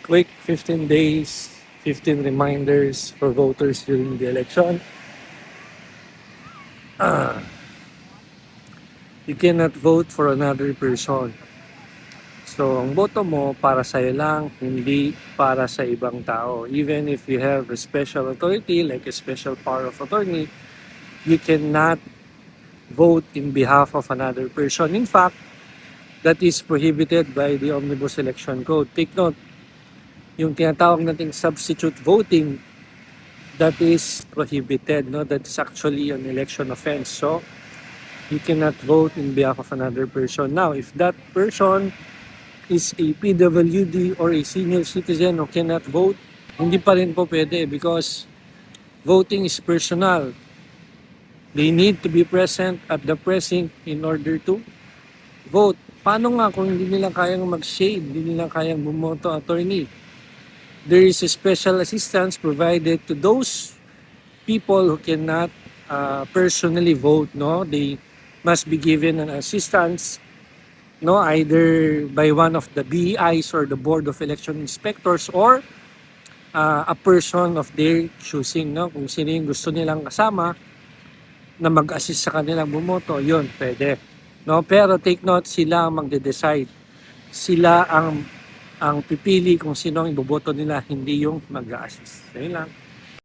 quick 15 days, 15 reminders for voters during the election. You cannot vote for another person. So, ang boto mo para sa'yo lang, hindi para sa ibang tao. Even if you have a special authority, like a special power of attorney, you cannot vote in behalf of another person. In fact, that is prohibited by the Omnibus Election Code. Take note, yung tinatawag nating substitute voting, that is prohibited. No? That is actually an election offense. So, you cannot vote in behalf of another person. Now, if that person is a PWD or a senior citizen who cannot vote, hindi pa rin po pwede because voting is personal. They need to be present at the precinct in order to vote. Paano nga kung hindi nila kayang mag-shade, hindi nila kayang bumoto, attorney? There is a special assistance provided to those people who cannot personally vote. No, they must be given an assistance, no, either by one of the BEIs or the Board of Election Inspectors or a person of their choosing. No, kung sino yung gusto nilang kasama na mag-assist sa kanilang bumoto, yun, pwede. No, pero take note, sila ang magde-decide. Sila ang pipili kung sino ang iboboto nila, hindi yung mag-assist. Ayun lang.